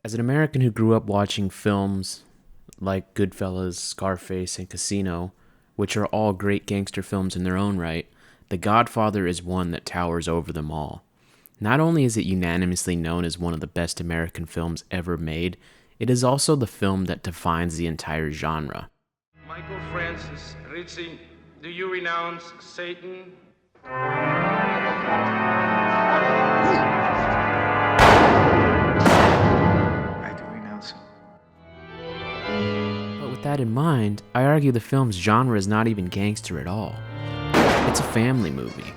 As an American who grew up watching films like Goodfellas, Scarface, and Casino, which are all great gangster films in their own right, The Godfather is one that towers over them all. Not only is it unanimously known as one of the best American films ever made, it is also the film that defines the entire genre. Michael Francis Ritchie, do you renounce Satan? I do renounce him. But with that in mind, I argue the film's genre is not even gangster at all. It's a family movie.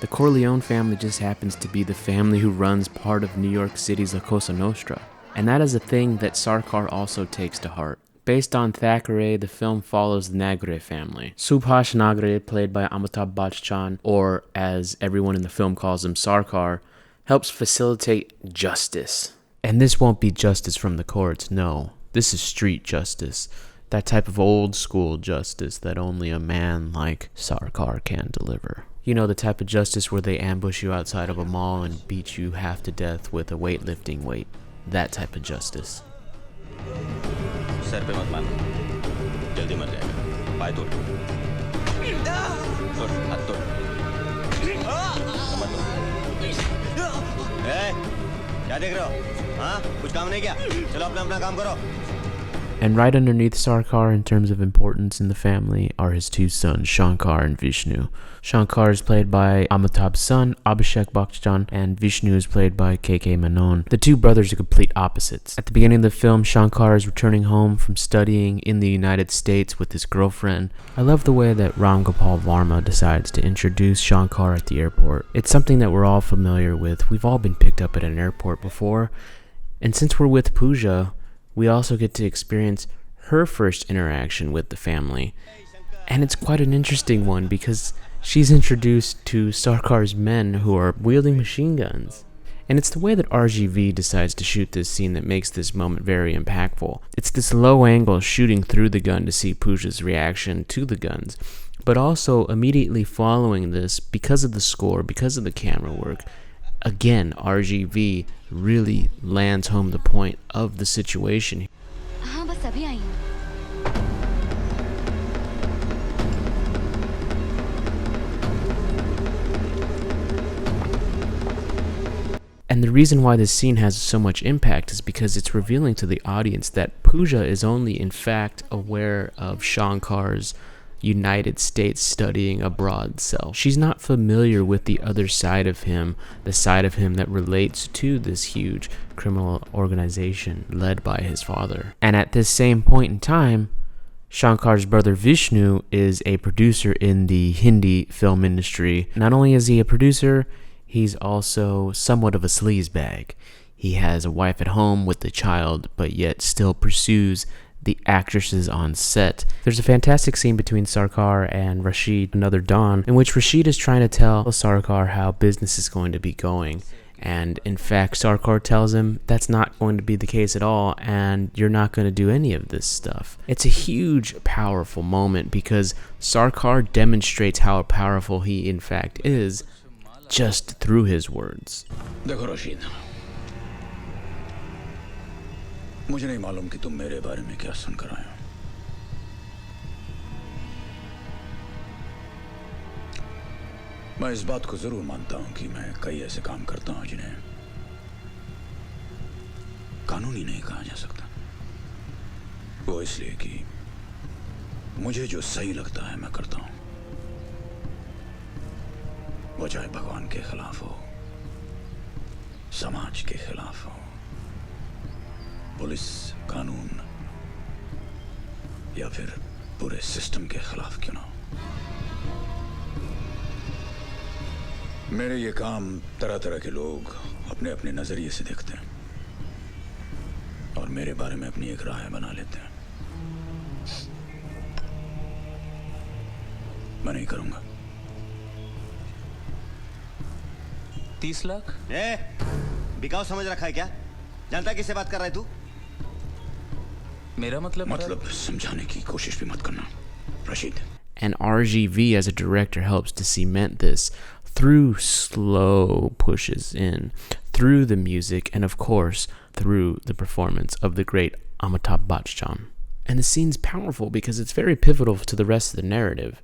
The Corleone family just happens to be the family who runs part of New York City's La Cosa Nostra, and that is a thing that Sarkar also takes to heart. Based on Thackeray, the film follows the Nagre family. Subhash Nagre, played by Amitabh Bachchan, or as everyone in the film calls him, Sarkar, helps facilitate justice. And this won't be justice from the courts, no. This is street justice. That type of old school justice that only a man like Sarkar can deliver. You know, the type of justice where they ambush you outside of a mall and beat you half to death with a weightlifting weight. That type of justice. Sir पे मत मारना जल्दी मर जाएगा पाय तोड़ हाथ तोड़ मत क्या देख रहे हो हाँ कुछ काम नहीं किया चलो अपना काम करो. And right underneath Sarkar in terms of importance in the family are his two sons, Shankar and Vishnu. Shankar is played by Amitabh's son, Abhishek Bachchan, and Vishnu is played by K.K. Menon. The two brothers are complete opposites. At the beginning of the film, Shankar is returning home from studying in the United States with his girlfriend. I love the way that Ram Gopal Varma decides to introduce Shankar at the airport. It's something that we're all familiar with. We've all been picked up at an airport before. And since we're with Pooja, we also get to experience her first interaction with the family. And it's quite an interesting one because she's introduced to Sarkar's men who are wielding machine guns. And it's the way that RGV decides to shoot this scene that makes this moment very impactful. It's this low angle shooting through the gun to see Pooja's reaction to the guns. But also immediately following this, because of the score, because of the camera work, again, RGV really lands home the point of the situation. हाँ बस अभी आई हूँ. And the reason why this scene has so much impact is because it's revealing to the audience that Pooja is only in fact aware of Shankar's United States studying abroad self. She's not familiar with the other side of him, the side of him that relates to this huge criminal organization led by his father. And at this same point in time, Shankar's brother Vishnu is a producer in the Hindi film industry. Not only is he a producer, he's also somewhat of a sleazebag. He has a wife at home with a child, but yet still pursues the actresses on set. There's a fantastic scene between Sarkar and Rashid, another Don, in which Rashid is trying to tell Sarkar how business is going to be going. And in fact, Sarkar tells him that's not going to be the case at all, and you're not going to do any of this stuff. It's a huge, powerful moment because Sarkar demonstrates how powerful he in fact is just through his words. देखो रशीद मुझे नहीं मालूम कि तुम मेरे बारे में क्या सुनकर आए हो. मैं इस बात को जरूर मानता हूं कि मैं कई ऐसे काम करता हूं जिन्हें कानूनी नहीं कहा जा सकता. वो इसलिए कि मुझे जो सही लगता है मैं करता हूं. वो चाहे भगवान के खिलाफ हो, समाज के खिलाफ हो, पुलिस, कानून या फिर पूरे सिस्टम के खिलाफ क्यों ना हो. मेरे ये काम तरह तरह के लोग अपने अपने नजरिए से देखते हैं और मेरे बारे में अपनी एक राय बना लेते हैं. मैं नहीं करूंगा. 30 लाख? बिकाऊ समझ रखा है क्या? जानता है किससे बात कर रहा है तू? मेरा मतलब समझाने की कोशिश भी मत करना, Rashid. And RGV as a director helps to cement this through slow pushes in, through the music, and of course, through the performance of the great Amitabh Bachchan. And the scene's powerful because it's very pivotal to the rest of the narrative.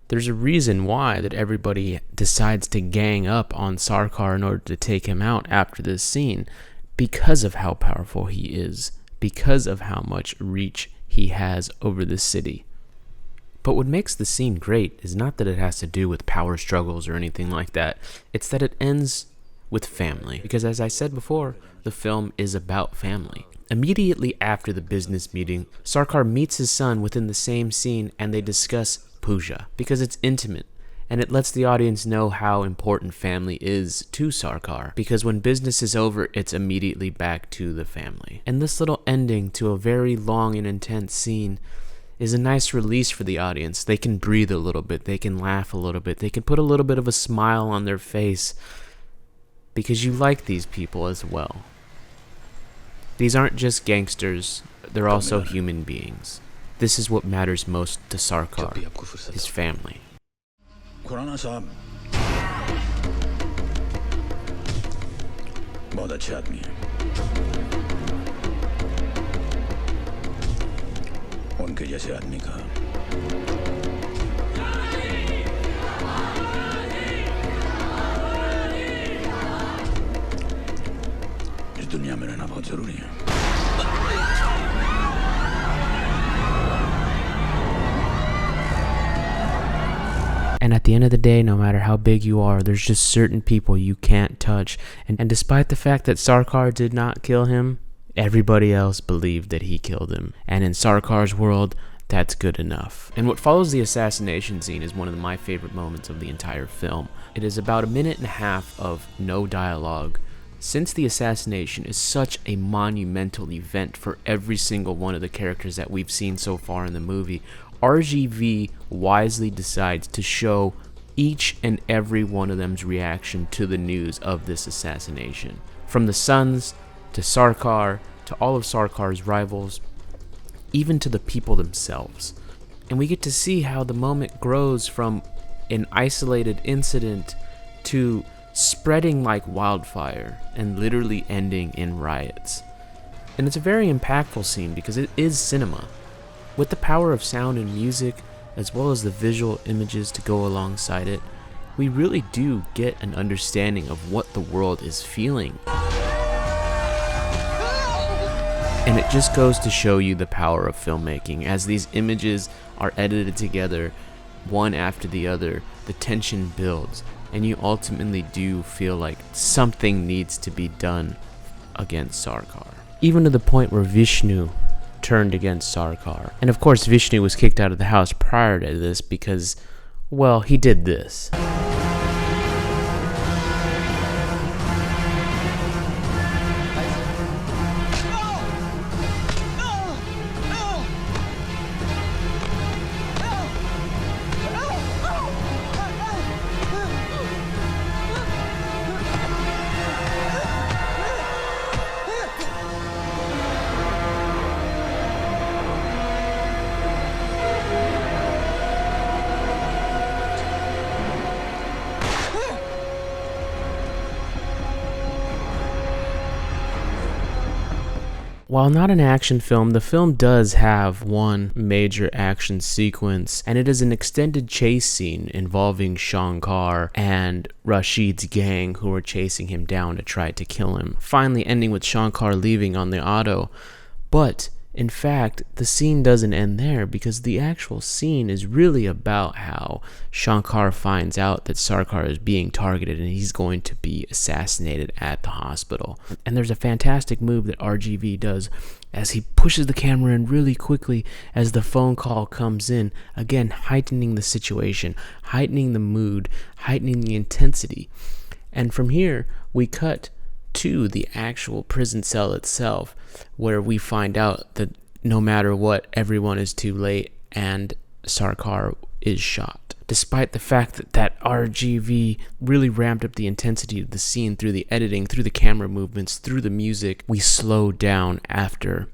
There's a reason why that everybody decides to gang up on Sarkar in order to take him out after this scene, because of how powerful he is, because of how much reach he has over the city. But what makes the scene great is not that it has to do with power struggles or anything like that. It's that it ends with family. Because as I said before, the film is about family. Immediately after the business meeting, Sarkar meets his son within the same scene and they discuss puja because it's intimate. And it lets the audience know how important family is to Sarkar, because when business is over, it's immediately back to the family. And this little ending to a very long and intense scene is a nice release for the audience. They can breathe a little bit, they can laugh a little bit, they can put a little bit of a smile on their face, because you like these people as well. These aren't just gangsters, they're also human beings. This is what matters most to Sarkar, his family. Khurana साहब बहुत अच्छे आदमी हैं। उनके जैसे आदमी का इस दुनिया में रहना बहुत जरूरी है। And at the end of the day, no matter how big you are, there's just certain people you can't touch. And despite the fact that Sarkar did not kill him, everybody else believed that he killed him. And in Sarkar's world, that's good enough. And what follows the assassination scene is one of my favorite moments of the entire film. It is about a minute and a half of no dialogue. Since the assassination is such a monumental event for every single one of the characters that we've seen so far in the movie, RGV wisely decides to show each and every one of them's reaction to the news of this assassination. From the sons, to Sarkar, to all of Sarkar's rivals, even to the people themselves. And we get to see how the moment grows from an isolated incident to spreading like wildfire and literally ending in riots. And it's a very impactful scene because it is cinema. With the power of sound and music, as well as the visual images to go alongside it, we really do get an understanding of what the world is feeling. And it just goes to show you the power of filmmaking. As these images are edited together, one after the other, the tension builds, and you ultimately do feel like something needs to be done against Sarkar. Even to the point where Vishnu turned against Sarkar. And of course, Vishnu was kicked out of the house prior to this because, well, he did this. While not an action film, the film does have one major action sequence, and it is an extended chase scene involving Shankar and Rashid's gang who are chasing him down to try to kill him, finally ending with Shankar leaving on the auto. But in fact, the scene doesn't end there because the actual scene is really about how Shankar finds out that Sarkar is being targeted and he's going to be assassinated at the hospital. And there's a fantastic move that RGV does as he pushes the camera in really quickly as the phone call comes in, again heightening the situation, heightening the mood, heightening the intensity. And from here, we cut to the actual prison cell itself, where we find out that no matter what, everyone is too late and Sarkar is shot. Despite the fact that RGV really ramped up the intensity of the scene through the editing, through the camera movements, through the music, we slow down after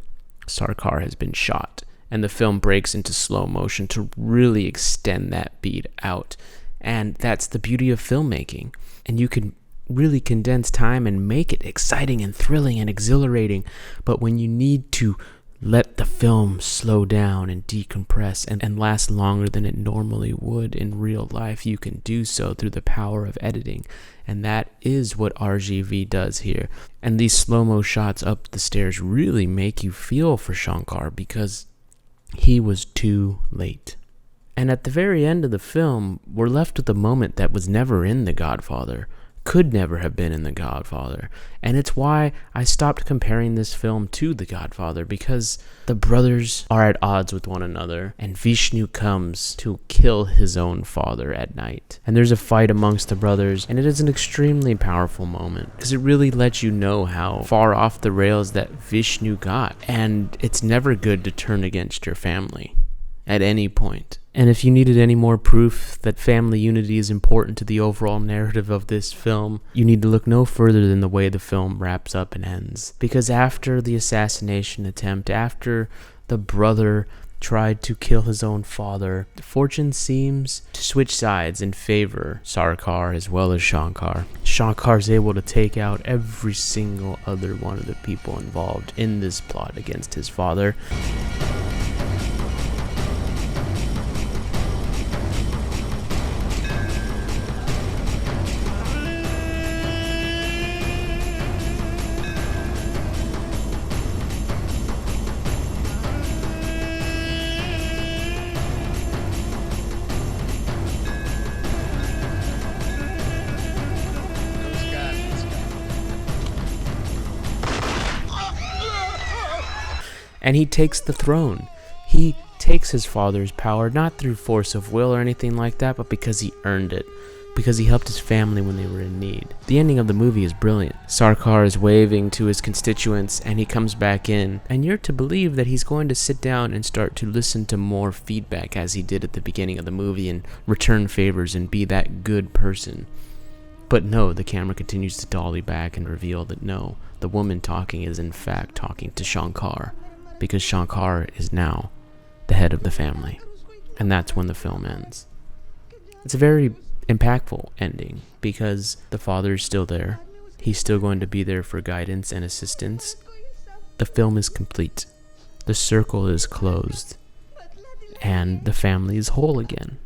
Sarkar has been shot. And the film breaks into slow motion to really extend that beat out. And that's the beauty of filmmaking. And you can really condense time and make it exciting and thrilling and exhilarating. But when you need to let the film slow down and decompress and last longer than it normally would in real life, you can do so through the power of editing. And that is what RGV does here. And these slow-mo shots up the stairs really make you feel for Shankar because he was too late. And at the very end of the film, we're left with a moment that was never in The Godfather, could never have been in The Godfather. And it's why I stopped comparing this film to The Godfather, because the brothers are at odds with one another, and Vishnu comes to kill his own father at night. And there's a fight amongst the brothers, and it is an extremely powerful moment, because it really lets you know how far off the rails that Vishnu got. And it's never good to turn against your family at any point. And if you needed any more proof that family unity is important to the overall narrative of this film, you need to look no further than the way the film wraps up and ends. Because after the assassination attempt, after the brother tried to kill his own father, fortune seems to switch sides in favor Sarkar as well as Shankar. Shankar's able to take out every single other one of the people involved in this plot against his father. And he takes the throne. He takes his father's power, not through force of will or anything like that, but because he earned it. Because he helped his family when they were in need. The ending of the movie is brilliant. Sarkar is waving to his constituents, and he comes back in. And you're to believe that he's going to sit down and start to listen to more feedback, as he did at the beginning of the movie, and return favors and be that good person. But no, the camera continues to dolly back and reveal that no, the woman talking is in fact talking to Shankar. Because Shankar is now the head of the family. And that's when the film ends. It's a very impactful ending because the father is still there. He's still going to be there for guidance and assistance. The film is complete. The circle is closed. And the family is whole again.